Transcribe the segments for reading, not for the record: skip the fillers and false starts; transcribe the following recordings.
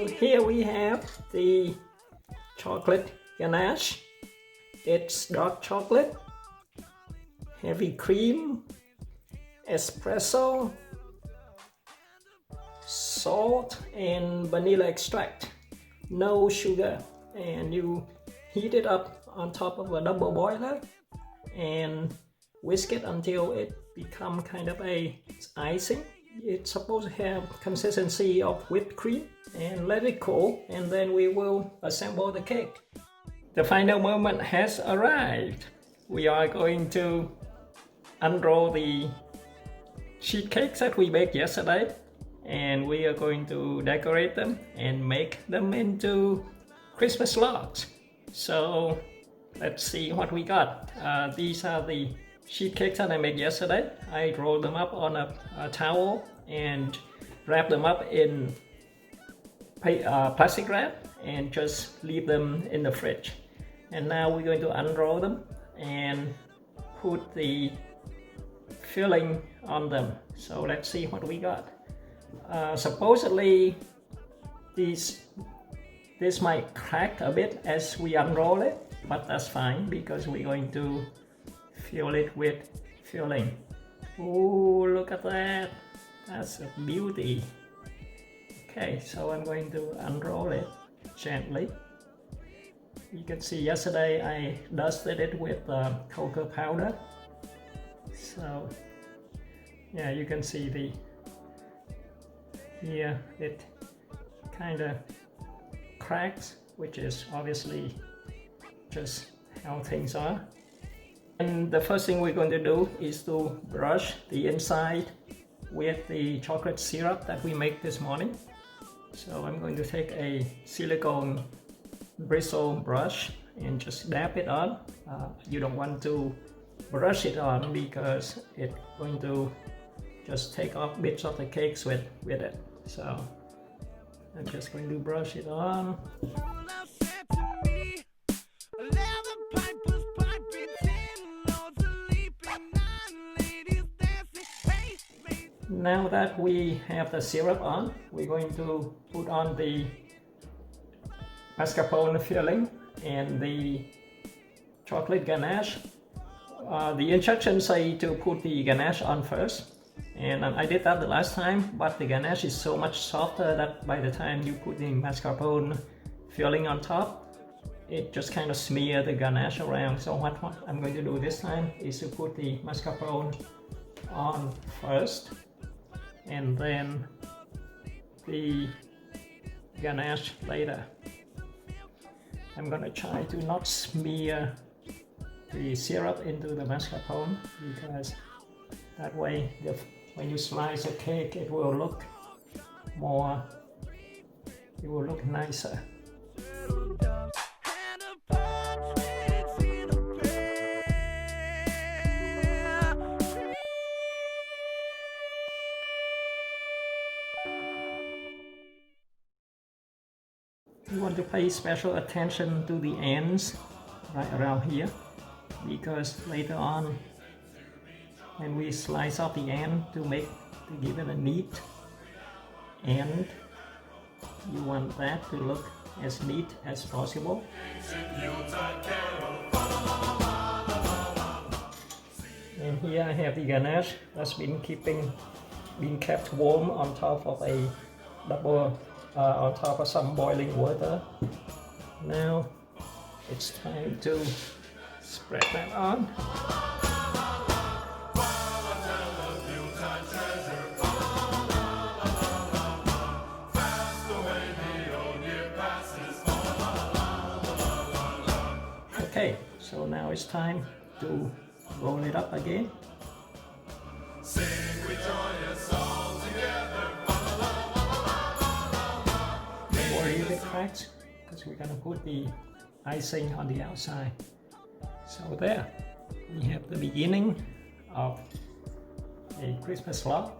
So here we have the chocolate ganache. It's dark chocolate, heavy cream, espresso, salt and vanilla extract. No sugar. And you heat it up on top of a double boiler and whisk it until it becomes kind of a icing. It's supposed to have consistency of whipped cream, and let it cool, and then we will assemble the cake. The final moment has arrived. We are going to unroll the sheet cakes that we baked yesterday, and we are going to decorate them and make them into Christmas logs. So let's see what we got. These are the sheet cakes that I made yesterday. I rolled them up on a towel and wrapped them up in plastic wrap and just leave them in the fridge. And now we're going to unroll them and put the filling on them. So let's see what we got. Supposedly this might crack a bit as we unroll it, but that's fine because we're going to fill it with filling. Oh, look at that. That's a beauty. Okay, so I'm going to unroll it gently. You can see yesterday I dusted it with cocoa powder. So yeah, you can see here it kind of cracks, which is obviously just how things are. And the first thing we're going to do is to brush the inside with the chocolate syrup that we make this morning. So I'm going to take a silicone bristle brush and just dab it on. You don't want to brush it on because it's going to just take off bits of the cakes with it. So I'm just going to brush it on. Now that we have the syrup on, we're going to put on the mascarpone filling and the chocolate ganache. The instructions say to put the ganache on first, and I did that the last time, but the ganache is so much softer that by the time you put the mascarpone filling on top, it just kind of smears the ganache around. So what I'm going to do this time is to put the mascarpone on first, and then the ganache later. I'm gonna try to not smear the syrup into the mascarpone, because that way when you slice a cake it will look nicer. You want to pay special attention to the ends right around here, because later on when we slice off the end to give it a neat end, you want that to look as neat as possible. And here I have the ganache that's been kept warm on top of on top of some boiling water. Now it's time to spread that on. Okay, so now it's time to roll it up again. Sing with joyous all together. Don't worry if it cracks, because we're gonna put the icing on the outside. So there, we have the beginning of a Christmas log.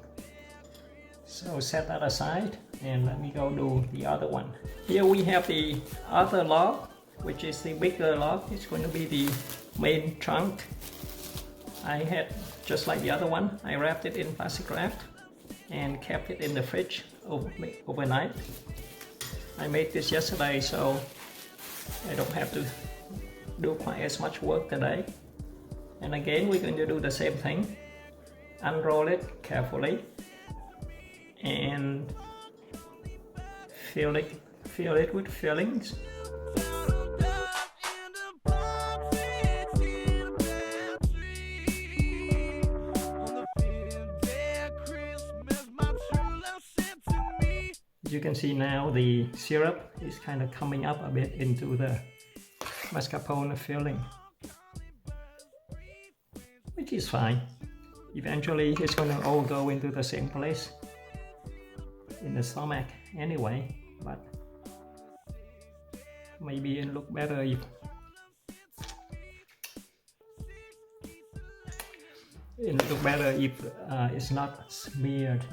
So set that aside and let me go do the other one. Here we have the other log, which is the bigger log. It's going to be the main trunk. I had, just like the other one, I wrapped it in plastic wrap and kept it in the fridge overnight. I made this yesterday, so I don't have to do quite as much work today. And again, we're going to do the same thing. Unroll it carefully and fill it with fillings. As you can see now, the syrup is kind of coming up a bit into the mascarpone filling, which is fine. Eventually it's going to all go into the same place in the stomach anyway, but maybe it look better if it's not smeared.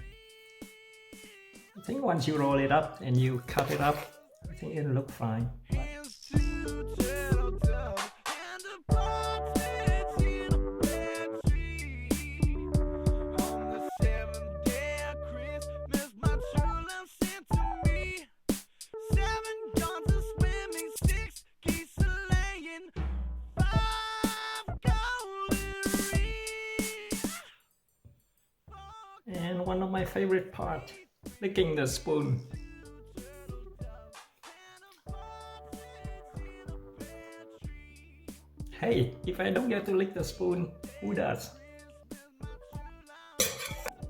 I think once you roll it up and you cut it up, I think it'll look fine. And one of my favorite parts, licking the spoon. Hey, if I don't get to lick the spoon, who does?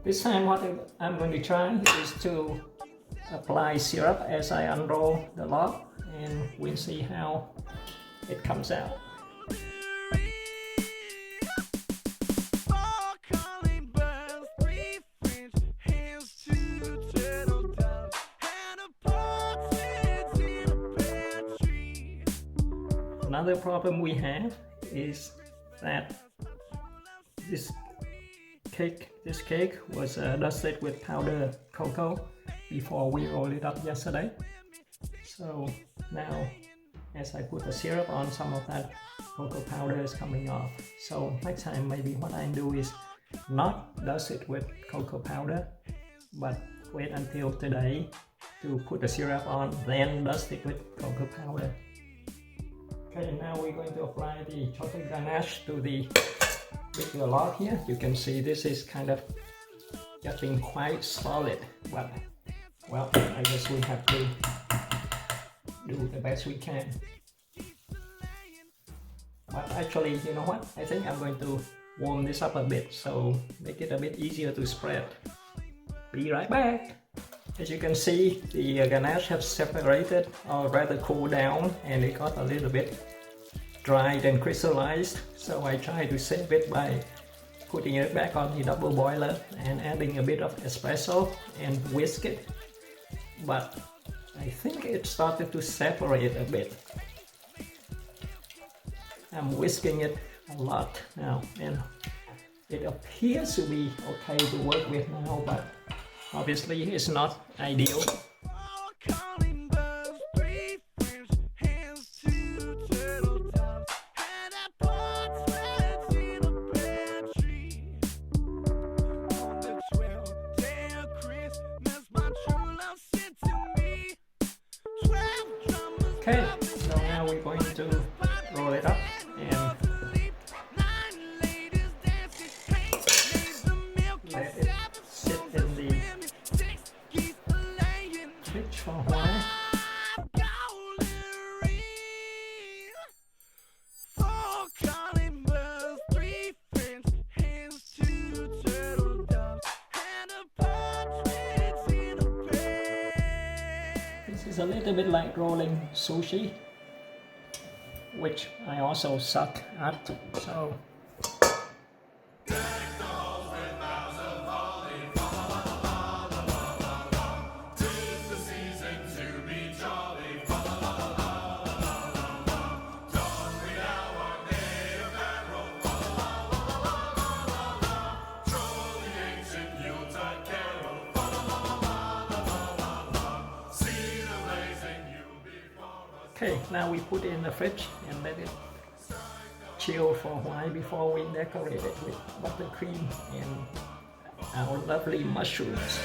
This time what I'm going to try is to apply syrup as I unroll the log, and we'll see how it comes out. Another problem we have is that this cake was dusted with powdered cocoa before we rolled it up yesterday. So now as I put the syrup on, some of that cocoa powder is coming off. So next time maybe what I do is not dust it with cocoa powder, but wait until today to put the syrup on, then dust it with cocoa powder. Okay, now we're going to apply the chocolate ganache to the bigger log here. You can see this is kind of getting quite solid, but well, I guess we have to do the best we can. But actually, you know what? I think I'm going to warm this up a bit, so make it a bit easier to spread. Be right back. As you can see, the ganache has separated or rather cooled down, and it got a little bit dried and crystallized. So I tried to save it by putting it back on the double boiler and adding a bit of espresso and whisk it. But I think it started to separate a bit. I'm whisking it a lot now, and it appears to be okay to work with now, but obviously it's not ideal. Okay, so now we're going to roll it up and let it sit in the fridge for a while. This is a little bit like rolling sushi, which I also suck at, so okay, now we put it in the fridge and let it chill for a while before we decorate it with buttercream and our lovely mushrooms.